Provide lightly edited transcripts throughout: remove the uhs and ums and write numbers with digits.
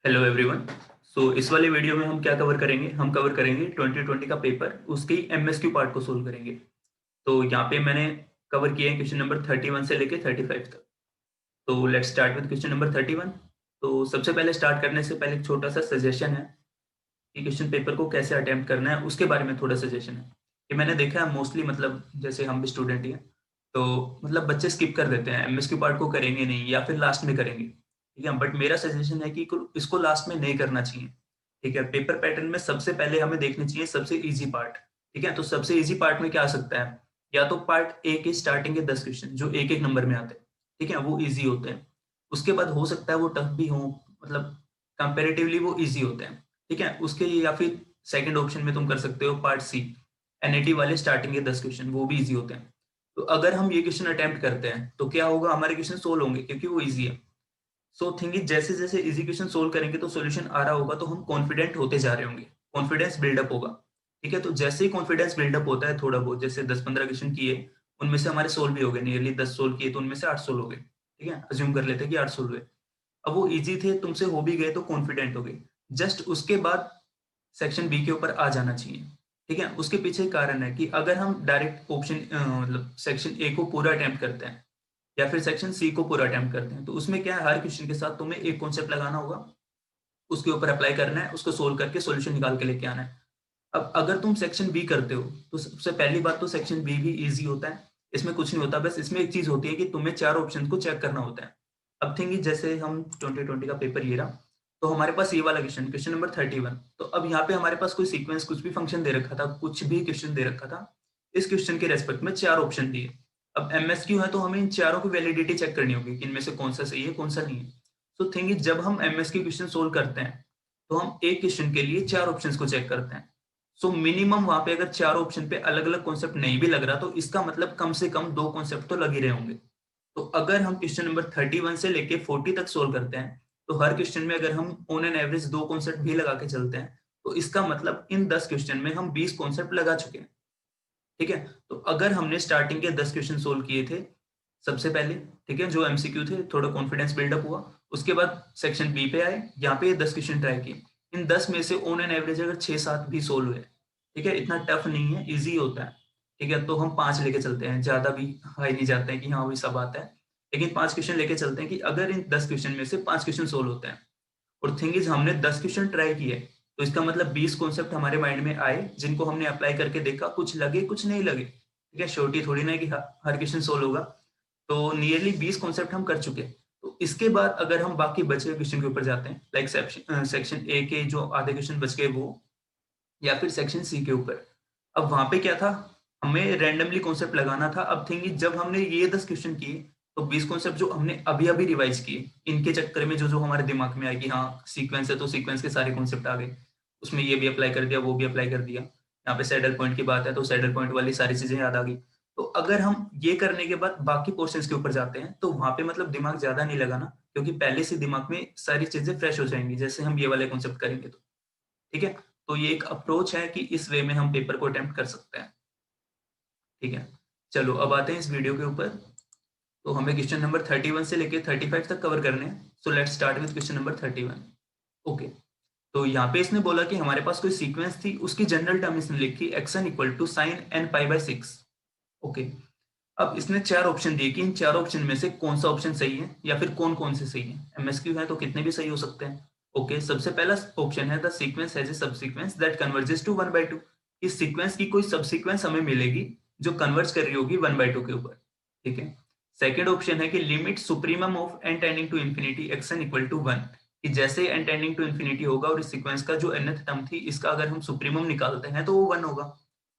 Hello everyone. इस वाले video में हम क्या कवर करेंगे? हम कवर करेंगे 2020 का पेपर, उसके एमएसक्यू पार्ट को सोल्व करेंगे। तो यहाँ पे मैंने कवर किए हैं क्वेश्चन नंबर 31 से लेके 35 तक। तो let's start with question number 31। तो सबसे पहले स्टार्ट करने से पहले एक छोटा सा सजेशन है कि क्वेश्चन पेपर को कैसे अटेम्प्ट करना है, उसके बारे में थोड़ा सजेशन है कि मैंने देखा है मोस्टली, मतलब जैसे हम भी स्टूडेंट ही हैं, तो मतलब बच्चे स्किप कर देते हैं, एमएसक्यू पार्ट को करेंगे नहीं या फिर लास्ट में करेंगे। ठीक है, बट मेरा सजेशन है कि इसको लास्ट में नहीं करना चाहिए। ठीक है, पेपर पैटर्न में सबसे पहले हमें देखनी चाहिए सबसे इजी पार्ट। ठीक है, तो सबसे इजी पार्ट में क्या आ सकता है? या तो पार्ट ए के स्टार्टिंग के 10 क्वेश्चन जो एक एक नंबर में आते हैं, ठीक है, वो इजी होते हैं। उसके बाद हो सकता है वो टफ भी हो, मतलब कंपेरेटिवली वो इजी होते हैं। ठीक है, उसके या फिर सेकंड ऑप्शन में तुम कर सकते हो पार्ट सी, एनएटी वाले स्टार्टिंग के 10 क्वेश्चन, वो भी इजी होते हैं। तो अगर हम ये क्वेश्चन अटेम्प्ट करते हैं तो क्या होगा, हमारे क्वेश्चन सोल्व होंगे क्योंकि वो इजी है। थिंग इज, जैसे जैसे इजी क्वेश्चन सोल्व करेंगे तो सॉल्यूशन आ रहा होगा तो हम कॉन्फिडेंट होते जा रहे होंगे, कॉन्फिडेंस बिल्डअप होगा। ठीक है, तो जैसे ही कॉन्फिडेंस बिल्डअप होता है थोड़ा बहुत, जैसे 10-15 क्वेश्चन किए, उनमें से हमारे सोल्व भी हो गए, नियरली 10 सोल्व किए तो उनमें से 8 सोल्व हो गए। ठीक है, अज्यूम कर लेते हैं कि 8 सोल्व हुए। अब वो इजी थे, तुमसे हो भी गए तो कॉन्फिडेंट हो गए। जस्ट उसके बाद सेक्शन बी के ऊपर आ जाना चाहिए। ठीक है, उसके पीछे कारण है कि अगर हम डायरेक्ट ऑप्शन मतलब सेक्शन ए को पूरा अटेम्प्ट करते हैं या फिर सेक्शन सी को पूरा अटेम्प्ट करते हैं, तो उसमें क्या है, हर क्वेश्चन के साथ तुम्हें एक कॉन्सेप्ट लगाना होगा, उसके ऊपर अप्लाई करना है, उसको सोल्व करके सॉल्यूशन निकाल के लेके आना है। अब अगर तुम सेक्शन बी करते हो तो सबसे पहली बात तो सेक्शन बी भी इजी होता है, इसमें कुछ नहीं होता, बस इसमें एक चीज होती है कि तुम्हें चार ऑप्शन को चेक करना होता है। अब थिंग जैसे हम 2020 का पेपर ये रहा, तो हमारे पास ये वाला क्वेश्चन, क्वेश्चन नंबर 31। तो अब यहाँ पे हमारे पास कोई सीक्वेंस, कुछ भी फंक्शन दे रखा था, कुछ भी क्वेश्चन दे रखा था, इस क्वेश्चन के रेस्पेक्ट में चार ऑप्शन दिए। अब एमएसक्यू है तो हमें इन चारों की वैलिडिटी चेक करनी होगी कि इनमें से कौन सा सही है कौन सा नहीं है। थिंग इज, जब हम एमएसक्यू क्वेश्चन सोल्व करते हैं तो हम एक क्वेश्चन के लिए चार ऑप्शंस को चेक करते हैं। मिनिमम वहां पे अगर चार ऑप्शन पे अलग अलग कॉन्सेप्ट नहीं भी लग रहा तो इसका मतलब कम से कम दो कॉन्सेप्ट तो लग ही रहे होंगे। तो अगर हम क्वेश्चन नंबर 31 से लेके 40 तक सोल्व करते हैं तो हर क्वेश्चन में अगर हम ऑन एन एवरेज दो कॉन्सेप्ट भी लगा के चलते हैं तो इसका मतलब इन 10 क्वेश्चन में हम 20 कॉन्सेप्ट लगा चुके हैं। ठीक है, तो अगर हमने स्टार्टिंग के 10 क्वेश्चन सोल्व किए थे सबसे पहले, ठीक है, जो एमसीक्यू थे, थोड़ा कॉन्फिडेंस बिल्डअप हुआ, उसके बाद सेक्शन बी पे आए, यहाँ पे 10 क्वेश्चन ट्राई किए, इन 10 में से ऑन एन एवरेज अगर 6-7 भी सोल्व हुए, ठीक है, इतना टफ नहीं है, इजी होता है। ठीक है, तो हम 5 लेके चलते हैं, ज्यादा भी हाई नहीं जाते हैं कि हाँ वही सब आता है, लेकिन 5 क्वेश्चन लेके चलते हैं कि अगर इन 10 क्वेश्चन में से 5 क्वेश्चन सोल्व होते हैं, और थिंग इज हमने 10 क्वेश्चन ट्राई किए, तो इसका मतलब 20 कॉन्सेप्ट हमारे माइंड में आए जिनको हमने अप्लाई करके देखा, कुछ लगे कुछ नहीं लगे। ठीक है, श्योरिटी थोड़ी ना है कि हर क्वेश्चन सोल्व होगा। तो नियरली 20 कॉन्सेप्ट हम कर चुके हैं। तो इसके बाद अगर हम बाकी बचे हुए क्वेश्चन के ऊपर जाते हैं, लाइक सेक्शन ए के जो आधे क्वेश्चन बच गए वो, या फिर सेक्शन सी के ऊपर, अब वहां पे क्या था, हमें रैंडमली कॉन्सेप्ट लगाना था। अब थिंग इज, जब हमने ये 10 क्वेश्चन किए तो 20 कॉन्सेप्ट जो हमने अभी अभी रिवाइज किए, इनके चक्कर में जो जो हमारे दिमाग में आए कि हाँ सीक्वेंस है तो सीक्वेंस के सारे कॉन्सेप्ट आ गए, उसमें ये भी अप्लाई कर दिया वो भी अप्लाई कर दिया, यहाँ पे सैडल पॉइंट की बात है तो सैडल पॉइंट वाली सारी चीजें याद आ गई। तो अगर हम ये करने के बाद बाकी पोर्शंस के ऊपर जाते हैं तो वहां पे मतलब दिमाग ज्यादा नहीं लगाना, क्योंकि पहले से दिमाग में सारी चीजें फ्रेश हो जाएंगी जैसे हम ये वाले कॉन्सेप्ट करेंगे तो। ठीक है, तो ये एक अप्रोच है कि इस वे में हम पेपर को अटेम्प्ट कर सकते हैं। ठीक है, चलो अब आते हैं इस वीडियो के ऊपर। तो हमें क्वेश्चन नंबर 31 से लेके 35 तक कवर करने हैं। Let's start with question number 31। Okay, तो यहाँ पे इसने बोला कि हमारे पास कोई सीक्वेंस थी, उसकी जनरल टर्म इसने लिखी xn equal to sine n pi by 6। Okay, अब इसने चार ऑप्शन दिए कि इन चार ऑप्शन में से कौन सा ऑप्शन सही है या फिर कौन कौन से सही है। एमएसक्यू है तो कितने भी सही हो सकते हैं। ओके, सबसे पहला ऑप्शन है the sequence has a subsequence that converges to 1/2। इस सीक्वेंस की कोई सबसीक्वेंस हमें मिलेगी जो कन्वर्ज कर रही होगी 1/2 के ऊपर। ठीक है, सेकेंड ऑप्शन है कि limit supremum of n tending to infinity x n equal to 1, कि जैसे एन टेंडिंग टू इन्फिनिटी होगा और इस सीक्वेंस का जो nth टर्म थी इसका अगर हम सुप्रीमम निकालते हैं तो वो 1 होगा।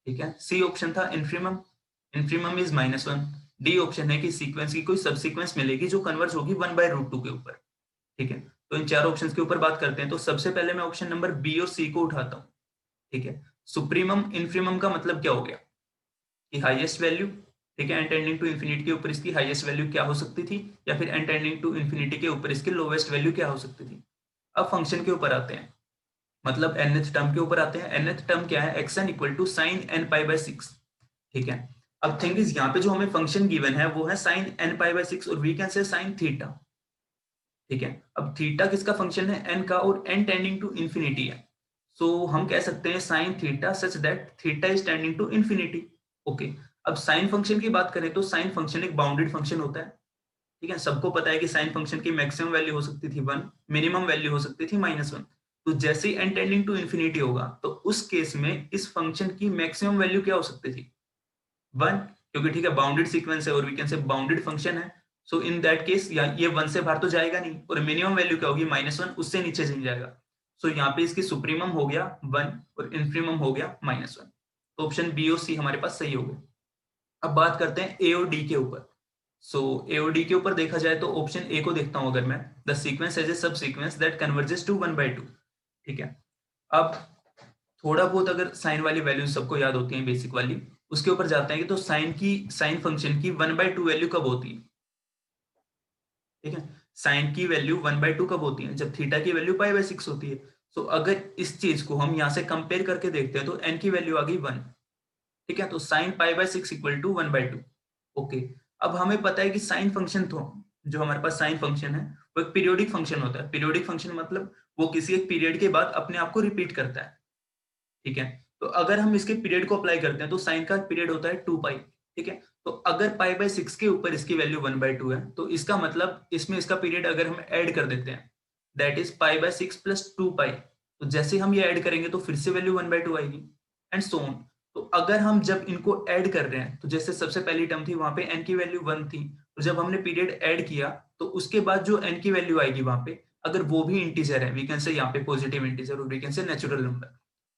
ठीक है, सी ऑप्शन था infimum, infimum is -1। D option है कि सीक्वेंस की कोई सब सीक्वेंस मिलेगी जो कन्वर्ज होगी 1/√2 के ऊपर। ठीक है, तो इन चार ऑप्शंस के ऊपर बात करते हैं। तो सबसे पहले मैं ऑप्शन नंबर बी और सी को उठाता हूँ। ठीक है, सुप्रीमम इन्फीमम का मतलब क्या हो गया कि हाईएस्ट वैल्यू। ठीक है, एन टेंडिंग टू इन्फिनिटी के ऊपर इसकी हाईएस्ट वैल्यू क्या हो सकती थी, या फिर एन टेंडिंग टू इन्फिनिटी के ऊपर इसकी लोवेस्ट वैल्यू क्या हो सकती थी। अब फंक्शन के ऊपर आते हैं, मतलब nth टर्म के ऊपर आते हैं। nth टर्म क्या है, xn equal to sine n pi by 6। ठीक है, अब थिंग इज, यहाँ पे जो हमें फंक्शन गिवन है वो है साइन एन पाई बाई 6 और we can say sine theta. ठीक है। अब थीटा किसका फंक्शन है, एन का, और एन टेंडिंग टू इंफिनिटी है। सो हम कह सकते हैं sine theta such that theta is tending to infinity. Okay. अब साइन फंक्शन की बात करें तो साइन फंक्शन एक बाउंडेड फंक्शन होता है। ठीक है, सबको पता है कि साइन फंक्शन की मैक्सिमम वैल्यू हो सकती थी 1, मिनिमम वैल्यू हो सकती थी -1। तो जैसे ही एन टेंडिंग टू इंफिनिटी होगा तो उस केस में इस फंक्शन की मैक्सिमम वैल्यू क्या हो सकती थी, 1, क्योंकि ठीक है बाउंडेड सीक्वेंस है और we can say bounded function है। सो इन दैट केस ये 1 से बाहर तो जाएगा नहीं, और मिनिमम वैल्यू क्या होगी, -1, उससे नीचे नहीं जाएगा। सो यहाँ पे इसकी सुप्रीमम हो गया 1 और इन्फीमम हो गया -1। तो ऑप्शन बी और सी हमारे पास सही हो गए। अब बात करते हैं ए और डी के ऊपर। सो ए और डी के ऊपर देखा जाए तो ऑप्शन ए को देखता हूं अगर मैं, द सीक्वेंस एज ए सब सीक्वेंस दैट कन्वर्जेस टू 1/2। ठीक है। अब थोड़ा बहुत अगर साइन वाली वैल्यू सबको याद होती है बेसिक वाली, उसके ऊपर जाते हैं कि तो साइन फंक्शन की 1/2 वैल्यू कब होती है। ठीक है, साइन की वैल्यू 1/2 कब होती है, जब थीटा की वैल्यू π/6 होती है। सो अगर इस चीज को हम यहाँ से कंपेयर करके देखते हैं तो एन की वैल्यू आ गई 1। ठीक है, तो साइन π/6 इक्वल टू 1/2। ओके। अब हमें पता है कि साइन फंक्शन तो जो हमारे पास साइन फंक्शन है वो एक पीरियोडिक फंक्शन होता है। पीरियोडिक फंक्शन मतलब वो किसी एक पीरियड के बाद अपने आप को रिपीट करता है। ठीक है, तो अगर हम इसके पीरियड को अप्लाई करते हैं तो साइन का पीरियड होता है 2π। ठीक है, तो अगर π/6 के ऊपर इसकी वैल्यू 1/2 है तो इसका मतलब इसमें इसका पीरियड अगर हम ऐड कर देते हैं दैट इज π/6 प्लस 2π, तो जैसे हम ये ऐड करेंगे तो फिर से वैल्यू 1/2 आएगी एंड सो ऑन। तो अगर हम जब इनको ऐड कर रहे हैं तो जैसे सबसे पहली टर्म थी वहां पे n की वैल्यू 1 थी, तो जब हमने पीरियड ऐड किया तो उसके बाद जो n की वैल्यू आएगी वहां पे, अगर वो भी इंटीजर है, वी कैन से यहाँ पे पॉजिटिव इंटीजर और we can say natural number,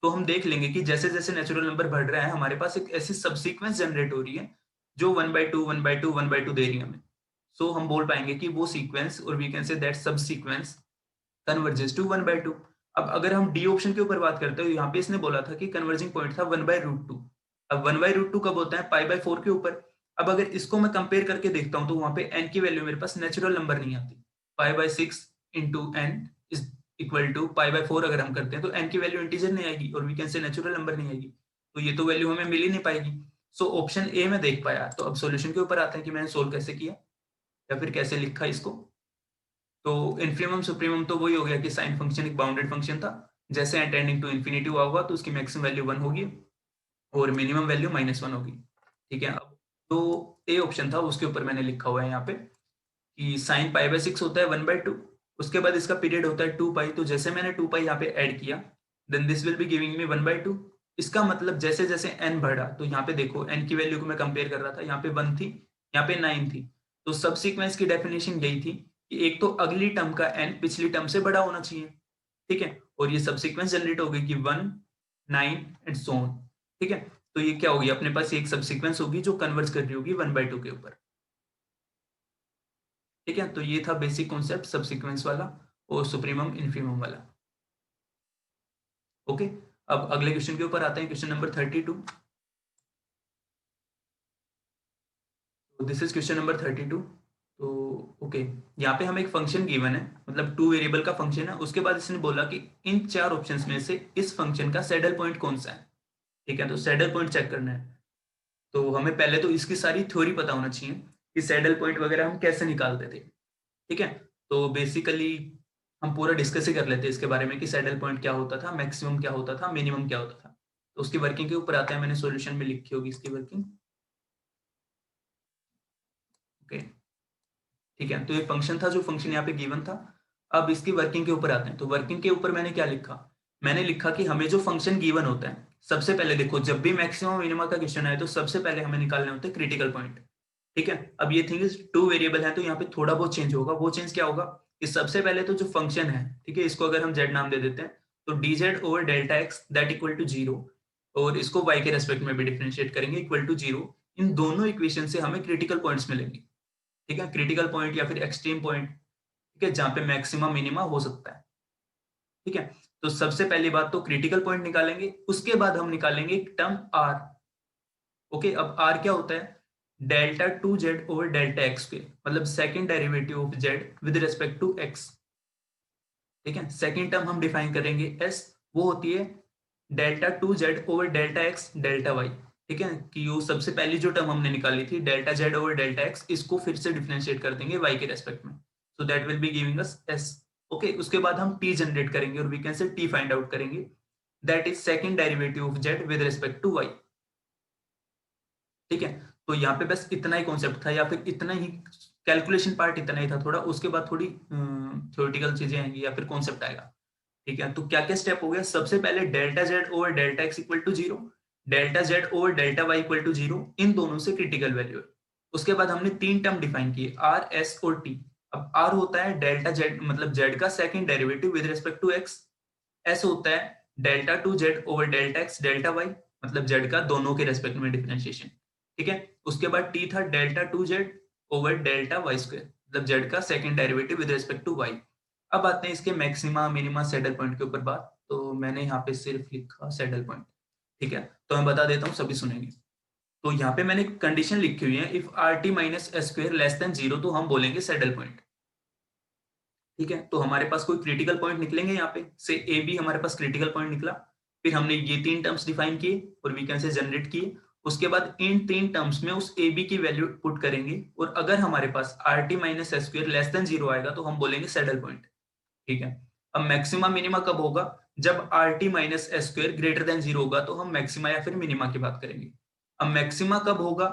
तो हम देख लेंगे कि जैसे जैसे नेचुरल नंबर बढ़ रहा है हमारे पास एक ऐसी सबसीक्वेंस जनरेट हो रही है जो 1/2 1/2 1/2 दे रही है हमें। सो हम बोल पाएंगे कि वो सीक्वेंस, और वी कैन से दैट सब सीक्वेंस कन्वर्जेस टू 1/2। अब अगर हम डी ऑप्शन के ऊपर बात करते हैं, यहाँ पे इसने बोला था कि कन्वर्जिंग पॉइंट था 1/√2। अब 1/√2 कब होता है, π/4 के ऊपर। अब अगर इसको मैं कंपेयर करके देखता हूँ तो वहां पे n की वैल्यू मेरे पास नेचुरल नंबर नहीं आती। π/6 into n is equal to π/4 अगर हम करते हैं तो n की वैल्यू इंटीजर नहीं आएगी और we can say natural number नहीं आएगी, तो ये तो वैल्यू हमें मिल ही नहीं पाएगी। सो ऑप्शन ए में देख पाया। तो अब सॉल्यूशन के ऊपर आते हैं कि मैंने सोल्व कैसे किया या फिर कैसे लिखा इसको। तो इन्फीमम सुप्रीमम तो वही हो गया कि साइन फंक्शन एक बाउंडेड फंक्शन था, जैसे एन टेंडिंग टू इन्फिनिटी हुआ होगा तो उसकी मैक्सिमम वैल्यू 1 होगी और मिनिमम वैल्यू -1 होगी। ठीक है, अब तो ए ऑप्शन था उसके ऊपर मैंने लिखा हुआ है यहाँ पे कि साइन π/6 होता है 1/2, उसके बाद इसका पीरियड होता है 2π, तो जैसे मैंने 2π यहाँ पे ऐड किया then this will be giving me 1/2। इसका मतलब जैसे जैसे n बढ़ा, तो यहाँ पे देखो n की वैल्यू को मैं कंपेयर कर रहा था, यहाँ पे 1 थी, यहाँ पे 9 थी। तो सब सीक्वेंस की डेफिनेशन यही थी कि एक तो अगली टर्म का n पिछली टर्म से बड़ा होना चाहिए। ठीक है, और ये सब सीक्वेंस जनरेट हो गई कि 1 9 एंड सो ऑन। ठीक है, तो ये क्या होगी, अपने पास एक सब सीक्वेंस होगी जो कन्वर्ज कर रही होगी 1/2 के ऊपर। ठीक है, तो ये था बेसिक कॉन्सेप्ट सब सीक्वेंस वाला और सुप्रीमम इन्फीमम वाला। ओके, अब अगले क्वेश्चन के ऊपर आते हैं, question number 32। This is question number 32। तो ओके, यहाँ पे हमें एक फंक्शन गिवन है, मतलब 2 वेरिएबल का फंक्शन है। उसके बाद इसने बोला कि इन 4 ऑप्शंस में से इस फंक्शन का सैडल पॉइंट कौन सा है। ठीक है, तो सैडल पॉइंट चेक करना है। तो हमें पहले तो इसकी सारी थ्योरी पता होना चाहिए कि सैडल पॉइंट वगैरह हम कैसे निकालते थे। ठीक है, तो बेसिकली हम पूरा डिस्कस ही कर लेते हैं इसके बारे में कि सैडल पॉइंट क्या होता था, मैक्सिमम क्या होता था, मिनिमम क्या होता था। तो उसकी वर्किंग के ऊपर आते हैं, मैंने सॉल्यूशन में लिखी होगी इसकी वर्किंग। ओके, ठीक है, तो ये फंक्शन था, जो फंक्शन यहाँ पे गिवन था। अब इसकी वर्किंग के ऊपर आते हैं। तो वर्किंग के ऊपर मैंने क्या लिखा, मैंने लिखा कि हमें जो फंक्शन गिवन होता है, सबसे पहले देखो जब भी मैक्सिमम मिनिमम का क्वेश्चन आए तो सबसे पहले हमें निकालने होते हैं क्रिटिकल पॉइंट। ठीक है, अब ये थिंग इज 2 वेरिएबल है तो यहाँ पे थोड़ा बहुत चेंज होगा। वो चेंज क्या होगा कि सबसे पहले तो जो फंक्शन है, ठीक है, इसको अगर हम z नाम दे देते हैं तो dz over delta x that equal to 0, और इसको y के रेस्पेक्ट में भी डिफरेंशिएट करेंगे इक्वल टू 0। इन दोनों इक्वेशन से हमें क्रिटिकल पॉइंट्स मिलेंगे। ठीक है, क्रिटिकल पॉइंट या फिर एक्सट्रीम पॉइंट, ठीक है, जहां पे मैक्सिमम मिनिमा हो सकता है। ठीक है, तो सबसे पहली बात तो क्रिटिकल पॉइंट निकालेंगे, उसके बाद हम निकालेंगे एक टर्म r। ओके, अब r क्या होता है, delta 2z over delta x के, मतलब second derivative of z with respect to x। ठीक है, सेकेंड टर्म हम डिफाइन करेंगे s, वो होती है delta 2z over delta x delta y। ठीक है, कि वो सबसे पहली जो टर्म हमने निकाली थी delta z over delta x, इसको फिर से डिफरेंशिएट कर देंगे y के रेस्पेक्ट में। So that will be giving us s। Okay, उसके बाद हम t जनरेट करेंगे और we can say t find out करेंगे, that is second derivative of z with respect to y। ठीक है, तो यहाँ पे बस इतना ही कॉन्सेप्ट था, या फिर इतना ही कैलकुलेशन पार्ट इतना ही था थोड़ा, उसके बाद थोड़ी थ्योरेटिकल चीजें आएंगी या फिर कॉन्सेप्ट आएगा। ठीक है, तो क्या क्या स्टेप हो गया, सबसे पहले delta Z over delta x equal to zero, delta Z over delta y equal to zero, इन दोनों से क्रिटिकल वैल्यू है। उसके बाद हमने तीन टर्म डिफाइन किए, आर एस और टी। अब आर होता है डेल्टा जेड मतलब जेड का second derivative with respect to x, s होता है delta two z over delta x delta y मतलब जेड का दोनों के रेस्पेक्ट में डिफरेंशिएशन। ठीक है, उसके बाद टी था delta two z over delta y square मतलब जेड का second derivative with respect to y. अब आते हैं इसके मैक्सिमा मिनिमा सैडल पॉइंट के ऊपर बात, तो मैंने यहाँ पे सिर्फ लिखा सैडल पॉइंट। ठीक है, तो मैं बता देता हूँ, सभी सुनेंगे। तो यहाँ पे मैंने कंडीशन लिखी हुई है, if R T minus S square less than zero, तो हम बोलेंगे सैडल पॉइंट। ठीक है, तो हमारे पास कोई क्रिटिकल पॉइंट निकलेंगे यहाँ पे से ए बी, हमारे पास क्रिटिकल पॉइंट निकला। फिर हमने ये तीन टर्म्स डिफाइन किए और वी कैन से जनरेट किए। उसके बाद इन तीन टर्म्स में उस ए बी की वैल्यू पुट करेंगे, और अगर हमारे पास r T minus S square less than zero आएगा तो हम बोलेंगे सैडल पॉइंट। ठीक है, अब मैक्सिमा मिनिमा कब होगा, जब R T minus S square greater than zero होगा तो हम मैक्सिमा या फिर मिनिमा की बात करेंगे। अब मैक्सिमा कब होगा,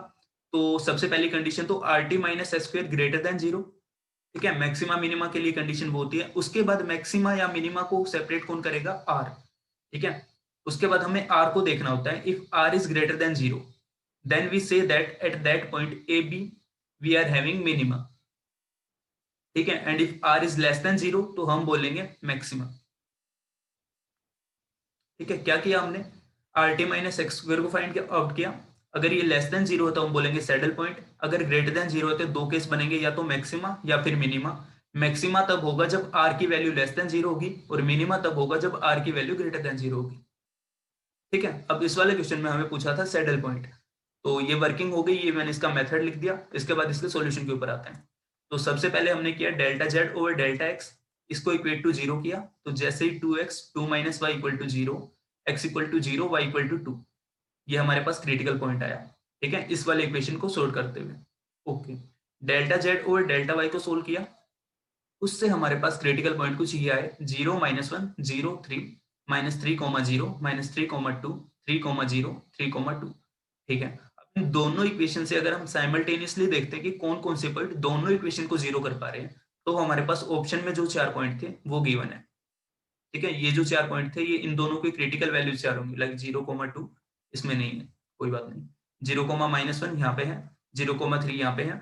तो सबसे पहली कंडीशन तो R T minus S square greater than zero. ठीक है, मैक्सिमा मिनिमा के लिए कंडीशन वो होती है। उसके बाद मैक्सिमा या मिनिमा को सेपरेट कौन करेगा, आर। ठीक है, उसके बाद हमें आर को देखना होता है, if r is greater than zero then we say that at that point a b we are having minima. ठीक है, and if r is less than zero तो हम बोलेंगे मैक्सिमा। ठीक है, क्या किया हमने, r T minus x square को फाइंड आउट किया। अगर ये लेस देन जीरो होता है हम बोलेंगे सैडल पॉइंट, अगर ग्रेटर देन जीरो होते दो केस बनेंगे, या तो मैक्सिमा या फिर मिनिमा। मैक्सिमा तब होगा जब आर की वैल्यू लेस देन जीरो होगी, और मिनिमा तब होगा जब आर की वैल्यू ग्रेटर देन जीरो होगी। ठीक है, अब इस वाले क्वेश्चन में हमें पूछा था सैडल पॉइंट, तो ये वर्किंग हो गई, ये मैंने इसका मेथड लिख दिया। इसके बाद इसके सॉल्यूशन के ऊपर आते हैं। तो सबसे पहले हमने किया delta Z over delta x, इसको इक्वेट टू जीरो किया, तो जैसे ही two x two minus y equal to zero, x equal to zero, y equal to two, ये हमारे पास क्रिटिकल पॉइंट आया। ठीक है, इस वाले इक्वेशन को सोल्व करते हुए। Okay, delta Z over delta Y को सोल्व किया, उससे हमारे पास क्रिटिकल पॉइंट कुछ ये आए, zero minus one, zero three, minus three comma zero, minus three comma two, three comma zero, three comma two. ठीक है, अब इन दोनों इक्वेशन से अगर हम साइमल्टेनियसली देखते हैं कि कौन कौन से पॉइंट दोनों इक्वेशन को जीरो कर पा रहे हैं, तो हमारे पास ऑप्शन में जो चार पॉइंट थे वो गिवन है। ठीक है, ये जो चार पॉइंट थे ये इन दोनों की क्रिटिकल वैल्यू चार होंगी, लाइक जीरो कोमा टू इसमें नहीं है, कोई बात नहीं। जीरो कोमा माइनस वन यहाँ पे है, जीरो कोमा थ्री यहाँ पे है,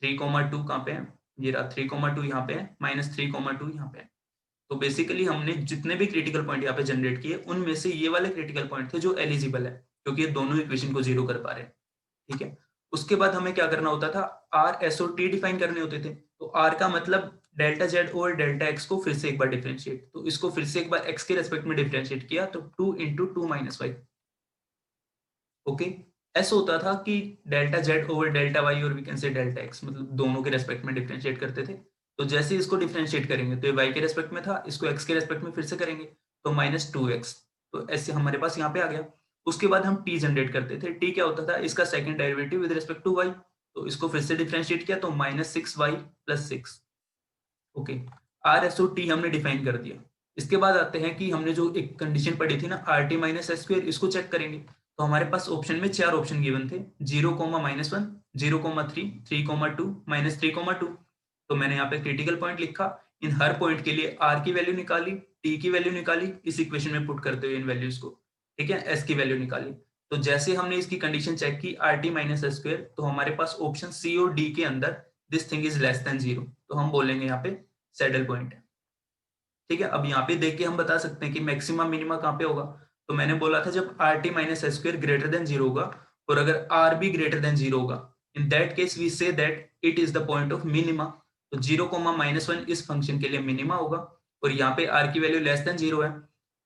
थ्री कोमा टू कहाँ पे है, ये रहा थ्री कोमा टू यहाँ पे है, माइनस थ्री कोमा टू यहाँ पे है। तो बेसिकली हमने जितने भी क्रिटिकल पॉइंट यहाँ पे जनरेट किए उनमें से ये वाले क्रिटिकल पॉइंट थे जो एलिजिबल है, क्योंकि ये दोनों इक्वेशन को जीरो कर पा रहे हैं। ठीक है, उसके बाद हमें क्या करना होता था, आर एस और टी डिफाइन करने होते थे। तो आर का मतलब delta Z over delta x को फिर से एक बार डिफरेंशिएट, तो इसको फिर से एक बार एक्स के रेस्पेक्ट में डिफरेंशिएट किया, तो two into two minus y. Okay, ऐसा होता था कि delta Z over delta y और we can say delta x मतलब दोनों के रेस्पेक्ट में डिफरेंशिएट करते थे। तो जैसे इसको डिफरेंशिएट करेंगे तो ये वाई के रेस्पेक्ट में था, इसको एक्स के रेस्पेक्ट में फिर से करेंगे तो माइनस टू एक्स, तो ऐसे हमारे पास यहाँ पे आ गया। उसके बाद हम टी जनरेट करते थे, टी क्या होता था, इसका second derivative with respect to Y, तो इसको फिर से डिफरेंशिएट किया तो minus six Y plus six. Okay, R S O T हमने डिफाइन कर दिया। इसके बाद आते हैं कि हमने जो एक कंडीशन पढ़ी थी ना, R T minus S square, इसको चेक करेंगे। तो हमारे पास ऑप्शन में चार ऑप्शन गिवन थे, zero comma minus one, zero comma three, three comma to, minus three comma to. तो मैंने यहाँ पे क्रिटिकल पॉइंट लिखा, इन हर पॉइंट के लिए आर की वैल्यू निकाली, टी की वैल्यू निकाली, इस इक्वेशन में पुट करते हुए इन वैल्यूज को। ठीक है, एस की वैल्यू निकाली। तो जैसे हमने इसकी कंडीशन चेक की R T minus S square, तो हमारे पास ऑप्शन सी और डी के अंदर this thing is less than zero, तो हम बोलेंगे यहाँ पे सैडल पॉइंट है। ठीक है, अब यहाँ पे देख के हम बता सकते हैं कि मैक्सिमम मिनिमा कहाँ पे होगा। तो मैंने बोला था जब R T minus S square greater than zero होगा, और अगर आर भी ग्रेटर देन जीरो होगा, in that case we say that it is the point of minima. तो जीरो कोमा माइनस वन इस फंक्शन के लिए मिनिमा होगा, और यहाँ पे आर की वैल्यू लेस देन जीरो है,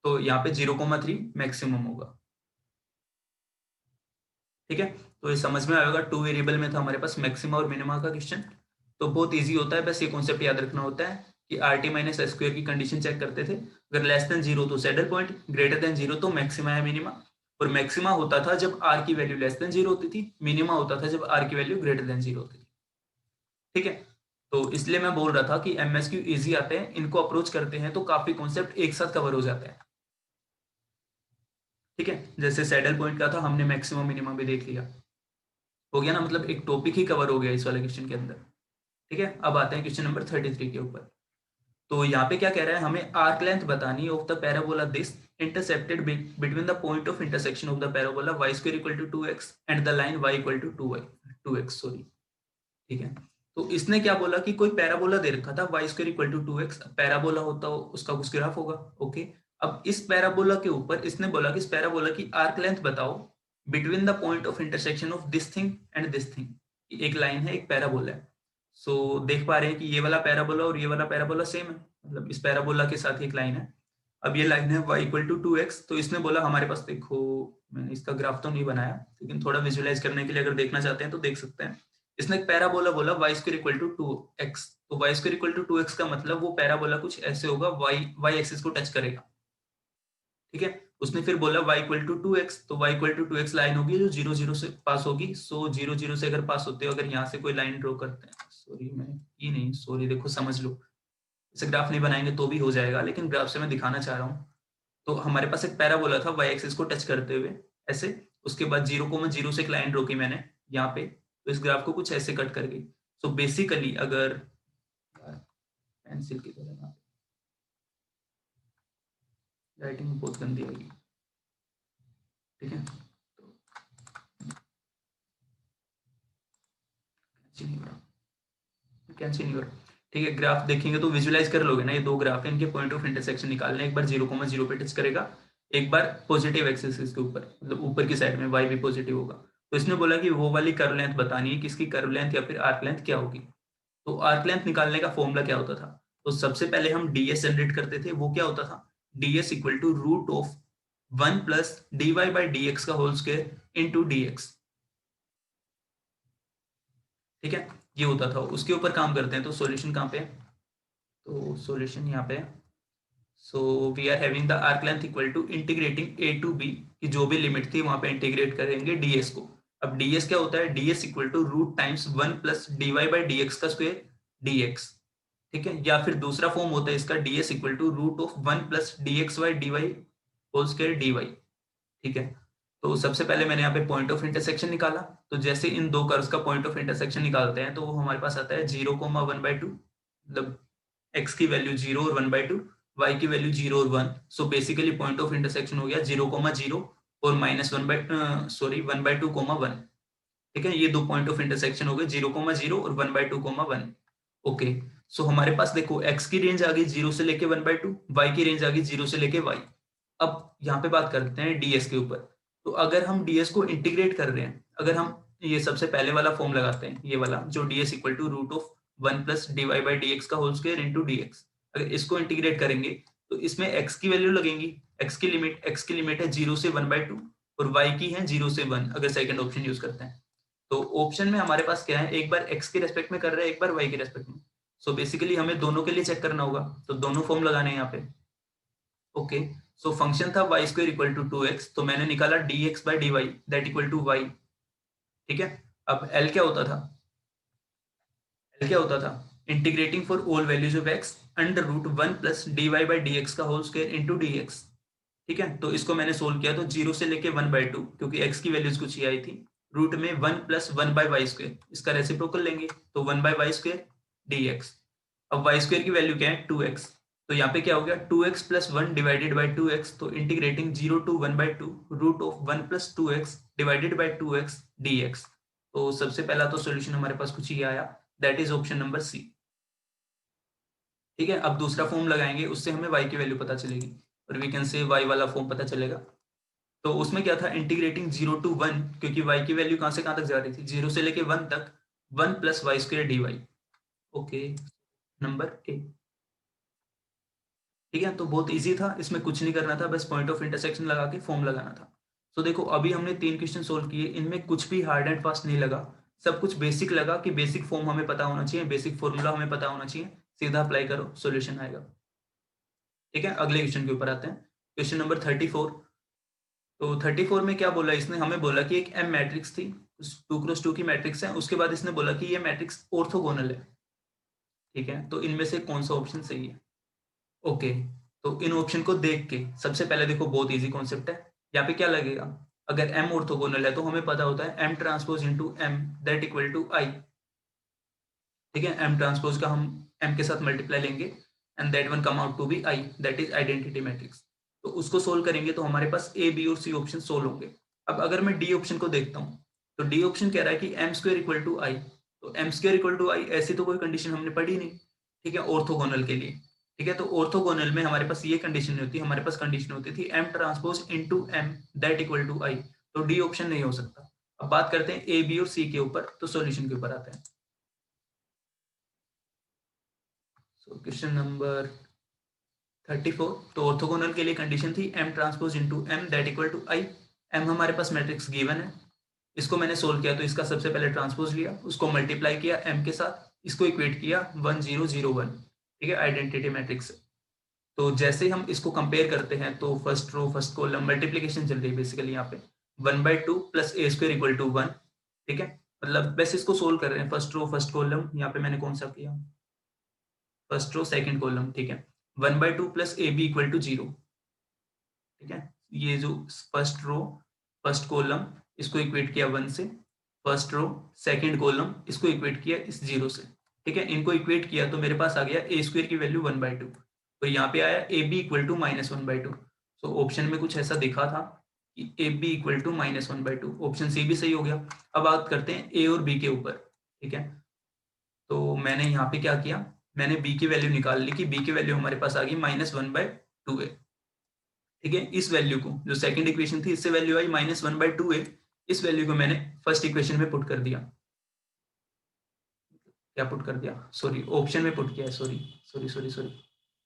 तो यहाँ पे जीरो कोमा थ्री मैक्सिमम होगा। ठीक है, तो ये समझ में आएगा, टू वेरिएबल में था हमारे पास मैक्सिमा और मिनिमा का क्वेश्चन। तो बहुत इजी होता है, बस ये कॉन्सेप्ट याद रखना होता है कि R T minus S square की कंडीशन चेक करते थे, अगर लेस देन जीरो तो saddle point, greater than zero तो मैक्सिमा या मिनिमा। और मैक्सिमा होता था जब आर की वैल्यू लेस देन जीरो होती थी, मिनिमा होता था जब आर की वैल्यू ग्रेटर देन जीरो होती थी। ठीक है, तो इसलिए मैं बोल रहा था कि एमएसक्यू इजी आते हैं, इनको अप्रोच करते हैं तो काफी कॉन्सेप्ट एक साथ कवर हो जाते हैं। ठीक है, जैसे सैडल पॉइंट का था, हमने मैक्सिमम मिनिमम भी देख लिया, हो गया ना, मतलब एक टॉपिक ही कवर हो गया इस वाले क्वेश्चन के अंदर। ठीक है, अब आते हैं क्वेश्चन नंबर 33 के ऊपर। तो यहाँ पे क्या कह रहा है, हमें आर्क लेंथ बतानी of the parabola this intercepted between the point of intersection of the parabola Y square equal to 2x and the line y equal to 2x, sorry. ठीक है, तो इसने क्या बोला कि कोई पैराबोला दे रखा था y square equal to 2x, parabola होता हो उसका कुछ ग्राफ होगा। ओके, अब इस पैराबोला के ऊपर इसने बोला कि इस पैराबोला की आर्क लेंथ बताओ between the point of intersection of this thing and this thing. एक लाइन है, एक पैराबोला है। सो देख पा रहे हैं कि ये वाला पैराबोला और ये वाला पैराबोला सेम है, मतलब इस पैराबोला के साथ एक लाइन है। अब ये लाइन है y इक्वल टू 2x, तो इसने बोला हमारे पास, देखो मैंने इसका ग्राफ तो नहीं बनाया, लेकिन थोड़ा विजुअलाइज करने के लिए अगर देखना चाहते हैं तो देख सकते हैं। इसने एक पैराबोला बोला y square equal to 2x, तो y square equal to 2x का मतलब वो पैराबोला कुछ ऐसे होगा, y एक्सिस को टच करेगा। ठीक है, उसने फिर बोला y इक्वल टू 2x, तो y equal to 2x line होगी जो 0 0 से पास होगी। सो 0 0 से अगर पास होते हो, अगर यहाँ से कोई लाइन ड्रॉ करते हैं, सॉरी मैं ये नहीं, सॉरी देखो समझ लो, इसे ग्राफ नहीं बनाएंगे तो भी हो जाएगा, लेकिन ग्राफ से मैं दिखाना चाह रहा हूँ। तो हमारे पास एक पैराबोला था y एक्सिस को टच करते हुए ऐसे, उसके बाद 0,0 से एक लाइन ड्रॉ की मैंने यहाँ पे, तो इस ग्राफ को कुछ ऐसे कट कर गई। सो बेसिकली अगर पेंसिल की तरह राइटिंग बहुत गंदी आएगी, ठीक है, तो कैंसिल नहीं हो रहा। ठीक है, ग्राफ देखेंगे तो विजुअलाइज कर लोगे ना, ये दो ग्राफ है, इनके पॉइंट ऑफ इंटरसेक्शन निकालने, एक बार 0,0 पे टच करेगा, एक बार पॉजिटिव एक्सिस के ऊपर, मतलब ऊपर की साइड में y भी पॉजिटिव होगा। तो इसने बोला कि वो वाली कर्व लेंथ बतानी है कि इसकी कर्व लेंथ या फिर आर्क लेंथ क्या होगी। तो आर्क लेंथ निकालने का फॉर्मूला क्या होता था, तो सबसे पहले हम ds जनरेट करते थे। वो क्या होता था, ds equal to root of 1 plus dy by dx का होल स्क्वायर इंटू dx। ठीक है, ये होता था। उसके ऊपर काम करते हैं, तो सॉल्यूशन कहाँ पे है, तो सॉल्यूशन यहाँ पे है। So we are having the arc length equal to integrating a to b की जो भी लिमिट थी वहां पे इंटीग्रेट करेंगे ds को। अब ds क्या होता है, ds equal to root times 1 plus dy by dx का स्क्वायर dx। ठीक है, या फिर दूसरा फॉर्म होता है इसका, ds equal to root of 1 plus dx by dy whole square dy। ठीक है, तो सबसे पहले मैंने यहाँ पे पॉइंट ऑफ इंटरसेक्शन निकाला। तो जैसे इन दो कर्व्स का पॉइंट ऑफ इंटरसेक्शन निकालते हैं, तो वो हमारे पास आता है 0,1/2, मतलब x की वैल्यू 0 और 1/2, y की वैल्यू 0 और 1। So basically point of intersection हो गया 0,0 और सॉरी 1/2,1। ठीक है, ये दो पॉइंट ऑफ इंटरसेक्शन हो गए 0,0 और 1/2,1। ओके, सो हमारे पास देखो x की रेंज आ गई 0 से लेके 1/2, y की रेंज आ गई 0 से लेके y। अब यहाँ पे बात करते हैं ds के ऊपर। तो अगर हम ds को इंटीग्रेट कर रहे हैं, अगर हम ये सबसे पहले वाला फॉर्म लगाते हैं, ये वाला जो ds equal to root of 1 plus dy by dx का होल स्क्वायर इंटू dx, अगर इसको इंटीग्रेट करेंगे तो इसमें x की वैल्यू लगेंगी। x की लिमिट है 0 से 1/2 और y की है 0 से 1, अगर सेकंड ऑप्शन यूज करते हैं। तो ऑप्शन में हमारे पास क्या है, एक बार x के रेस्पेक्ट में कर रहे हैं, एक बार y के रेस्पेक्ट में। सो बेसिकली हमें दोनों के लिए चेक करना होगा, तो दोनों फॉर्म लगाने हैं यहाँ पे। ओके, सो फंक्शन था y square equal to 2x, तो मैंने निकाला dx by dy that equal to y। ठीक है, अब l क्या होता था, l क्या होता था, integrating for all values of x under root 1 plus dy by dx का होल स्क्वायर इंटू dx। ठीक है, तो इसको मैंने सोल्व किया, तो 0 से लेके 1/2, क्योंकि x की वैल्यूज कुछ ही आई थी, रूट में 1 प्लस 1 बाई वाई स्क्वायर, इसका रेसिप्रोकल लेंगे तो 1 बाई वाई स्क्वायर dx। अब वाई स्क्वायर की वैल्यू क्या है 2x, तो यहाँ पे क्या हो गया 2x plus 1 divided by 2x, तो integrating 0 to 1/2 root of 1 plus 2x divided by 2x dx। तो सबसे पहला तो सॉल्यूशन हमारे पास कुछ ही आया, that is option number C. ठीक है, अब दूसरा फॉर्म लगाएंगे, उससे हमें y की वैल्यू पता चलेगी, और वी कैन से y वाला फॉर्म पता चलेगा। तो उसमें क्या था, इंटीग्रेटिंग 0 टू 1, क्योंकि y की वैल्यू कहां से कहां तक जा रही थी, 0 से लेके 1 तक, 1 plus Y square D Y. Okay, number A. ठीक है, तो बहुत इजी था, इसमें कुछ नहीं करना था, बस पॉइंट ऑफ इंटरसेक्शन लगा के फॉर्म लगाना था। तो देखो अभी हमने 3 क्वेश्चन सोल्व किए, इनमें कुछ भी हार्ड एंड फास्ट नहीं लगा, सब कुछ बेसिक लगा कि बेसिक फॉर्म हमें पता होना चाहिए, बेसिक फॉर्मूला हमें पता होना चाहिए, सीधा अप्लाई करो सॉल्यूशन आएगा। ठीक है, अगले क्वेश्चन के ऊपर आते हैं, क्वेश्चन नंबर 34। तो 34 में क्या बोला इसने, हमें बोला कि एक एम मैट्रिक्स थी, 2x2 की मैट्रिक्स है, उसके बाद इसने बोला कि ये मैट्रिक्स ऑर्थोगोनल है। ठीक है, तो इनमें से कौन सा ऑप्शन सही है? ओके, तो इन ऑप्शन को देख के सबसे पहले देखो, बहुत इजी कॉन्सेप्ट है। यहाँ पे क्या लगेगा, अगर m ऑर्थोगोनल है तो हमें पता होता है m transpose into m that equal to i। ठीक है, m ट्रांसपोज का हम m के साथ मल्टीप्लाई लेंगे and that one come out to be i, that is identity matrix. तो उसको सोल्व करेंगे तो हमारे पास a b और c ऑप्शन सोल्व होंगे। अब अगर मैं d ऑप्शन को देखता हूँ, तो d ऑप्शन कह रहा है कि m square equal to i। तो m square equal to i, ऐसी तो कोई कंडीशन हमने पढ़ी नहीं। ठीक है, ऑर्थोगोनल के लिए। ठीक है, तो ऑर्थोगोनल में हमारे पास ये कंडीशन नहीं होती, हमारे पास कंडीशन होती थी m transpose into m that equal to i। तो d ऑप्शन नहीं हो सकता। अब बात करते हैं a b और c के ऊपर, तो सॉल्यूशन के ऊपर आते हैं। So question number 34। तो ऑर्थोगोनल के लिए कंडीशन थी m transpose into m that equal to i। m हमारे पास मैट्रिक्स गिवन है, इसको मैंने सोल्व किया, तो इसका सबसे पहले ट्रांसपोज लिया, उसको मल्टीप्लाई किया m के साथ, इसको इक्वेट किया 1 0 0 1। ठीक है, आइडेंटिटी मैट्रिक्स। तो जैसे हम इसको कंपेयर करते हैं, तो first row first column multiplication चल रही है बेसिकली यहाँ पे। 1/2 plus A square equal to 1। ठीक है, मतलब वैसे इसको सोल्व कर रहे हैं, फर्स्ट रो फर्स्ट कॉलम, यहाँ पे मैंने कौन सा किया, फर्स्ट रो सेकंड कॉलम। ठीक है, 1/2 plus A B equal to 0। ठीक है, ये जो फर्स्ट रो फर्स्ट कॉलम, इसको इक्वेट किया 1 से, फर्स्ट रो सेकंड कॉलम, इसको इक्वेट किया इस 0 से। ठीक है, इनको इक्वेट किया तो मेरे पास आ गया ए स्क्वायर की वैल्यू 1/2। तो यहाँ पे आया A B equal to -1/2। So option में कुछ ऐसा दिखा था कि A B equal to -1/2, option C भी सही हो गया। अब बात करते हैं ए और बी के ऊपर। ठीक है, तो मैंने यहाँ पे क्या किया, मैंने बी की वैल्यू निकाल ली कि बी की वैल्यू हमारे पास आ गई -1/2 है। ठीक है, इस वैल्यू को, जो सेकंड इक्वेशन थी, इससे वैल्यू आई -1/2 है, इस वैल्यू को मैंने फर्स्ट इक्वेशन में पुट कर दिया। क्या पुट कर दिया, सॉरी ऑप्शन में पुट किया है, सॉरी सॉरी सॉरी सॉरी,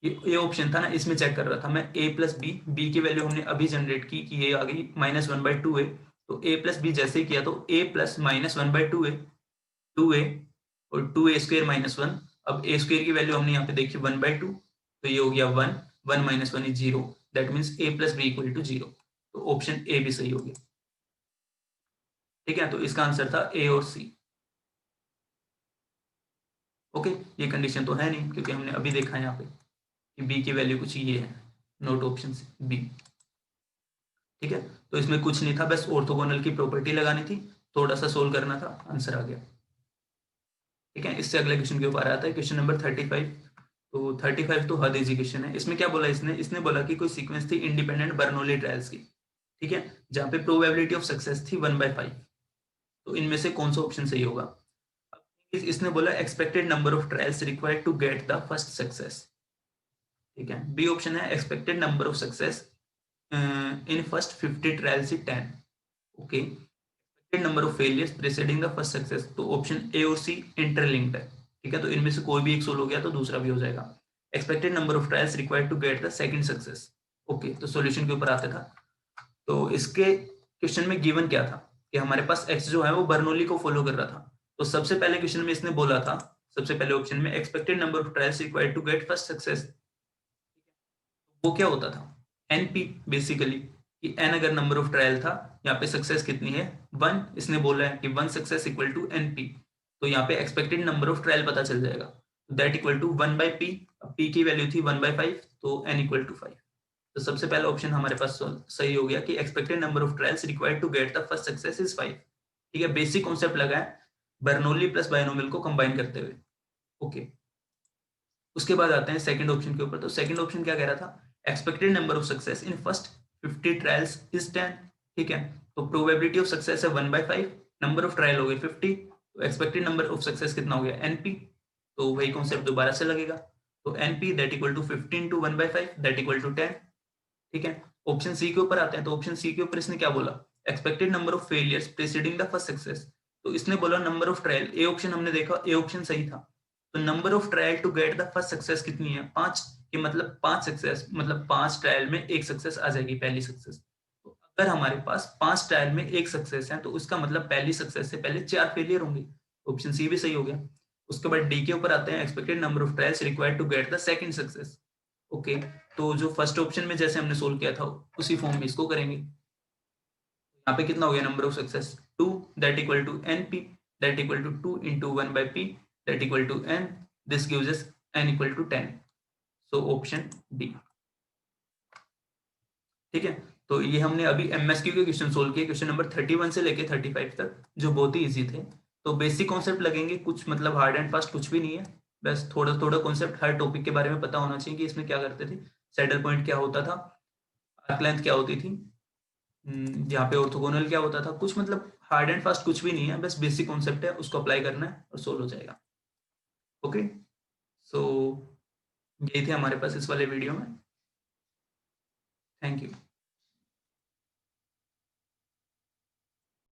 ये ऑप्शन था ना, इसमें चेक कर रहा था मैं। a प्लस बी की वैल्यू हमने अभी जनरेट की कि ये आ गई -1/2 है। तो a प्लस बी जैसे ही किया तो a प्लस -1/2 है, 2a, और 2a स्क्वायर -1। अब a स्क्वायर की वैल्यू हमने यहाँ पे देखी 1/2, तो ये हो गया 1, 1 - 1 is 0, that means a plus B equal to 0। तो ऑप्शन ए भी सही हो गया। ठीक है, तो इसका आंसर था ए और सी। ओके, ये कंडीशन तो है नहीं, क्योंकि हमने अभी देखा है यहाँ पे कि बी की वैल्यू कुछ ये है, नोट ऑप्शन बी। ठीक है, तो इसमें कुछ नहीं था, बस ऑर्थोगोनल की प्रॉपर्टी लगानी थी, थोड़ा सा सोल्व करना था, आंसर आ गया। ठीक है, इससे अगले क्वेश्चन के ऊपर आता है, क्वेश्चन नंबर 35। तो 35 तो हद इजी क्वेश्चन है। इसमें क्या बोला इसने, इसने बोला कि कोई सीक्वेंस थी इंडिपेंडेंट बर्नौली ट्रायल्स की। ठीक है, जहाँ पे प्रोबेबिलिटी ऑफ सक्सेस थी 1/5। तो इनमें से कौन सा ऑप्शन सही होगा? इसने बोला expected number of trials required to get the first success. ठीक है, बी ऑप्शन है expected number of success in first 50 trials is 10। Okay, number of failures preceding the first success. तो ऑप्शन ए और C interlinked है। ठीक है, तो इनमें से कोई भी एक सोल्व हो गया तो दूसरा भी हो जाएगा। Expected number of trials required to get the second success. Okay, तो सॉल्यूशन के ऊपर आते था। तो इसके क्वेश्चन में गिवन क्या था कि हमारे पास एक्स जो है वो बर्नौली को फॉलो कर रहा था। तो सबसे पहले क्वेश्चन में इसने बोला था, सबसे पहले ऑप्शन में expected number of trials required to get first success, वो क्या होता था, एनपी बेसिकली, कि एन अगर नंबर ऑफ ट्रायल था, यहाँ पे सक्सेस कितनी है 1, इसने बोला है कि 1 सक्सेस इक्वल टू एनपी। तो यहाँ पे एक्सपेक्टेड नंबर ऑफ ट्रायल पता चल जाएगा, that equal to 1/p। p की वैल्यू थी 1/5, तो n इक्वल टू 5। तो सबसे पहला ऑप्शन हमारे पास सही हो गया कि expected number of trials required to get the first success is 5। ठीक है, बेसिक कॉन्सेप्ट लगा है बर्नौली प्लस बायनोमियल को कंबाइन करते हुए। ओके, उसके बाद आते हैं सेकंड ऑप्शन के ऊपर। तो सेकंड ऑप्शन क्या कह रहा था, expected number of success in first 50 trials is 10। ठीक है, तो प्रोबेबिलिटी ऑफ सक्सेस है 1/5, नंबर ऑफ ट्रायल हो गए 50, तो एक्सपेक्टेड नंबर ऑफ सक्सेस कितना हो गया एनपी। तो वही कॉन्सेप्ट दोबारा से लगेगा, तो NP that equal to 15 to 1/5 that equal to 10। ठीक है, ऑप्शन सी के ऊपर आते हैं। तो ऑप्शन सी के ऊपर इसने क्या बोला, expected number of failures preceding the first success. तो इसने बोला number of trial, A option हमने देखा, ए ऑप्शन सही था। तो number of trial to get the first success कितनी है 5, कि मतलब 5 सक्सेस, मतलब 5 ट्रायल में एक सक्सेस आ जाएगी, पहली सक्सेस। तो अगर हमारे पास 5 ट्रायल में एक सक्सेस है, तो उसका मतलब पहली सक्सेस से पहले 4 फेलियर होंगे। ऑप्शन सी भी सही हो गया। उसके बाद डी के ऊपर आते हैं, expected number of trials required to get the second success. Okay, तो जो फर्स्ट ऑप्शन में जैसे हमने सोल्व किया था उसी फॉर्म में इसको करेंगे। यहाँ पे कितना हो गया number of success 2, that equal to N P, that equal to 2 into 1/p that equal to n, this gives us n equal to 10, so option D. ठीक है, तो ये हमने अभी एमएसक्यू के क्वेश्चन सोल्व किए, क्वेश्चन नंबर 31 से लेके 35 तक, जो बहुत ही इजी थे। तो बेसिक कॉन्सेप्ट लगेंगे कुछ, मतलब हार्ड एंड फास्ट कुछ भी नहीं है, बस थोड़ा थोड़ा कॉन्सेप्ट हर टॉपिक के बारे में पता होना चाहिए कि इसमें क्या करते थे, सैडल पॉइंट क्या होता था, आर्क लेंथ क्या होती थी, जहाँ पे ऑर्थोगोनल क्या होता था, कुछ मतलब हार्ड एंड फास्ट कुछ भी नहीं है, बस बेसिक कॉन्सेप्ट है, उसको अप्लाई करना है और सोल्व हो जाएगा। ओके, सो यही थे हमारे पास इस वाले वीडियो में। Thank you.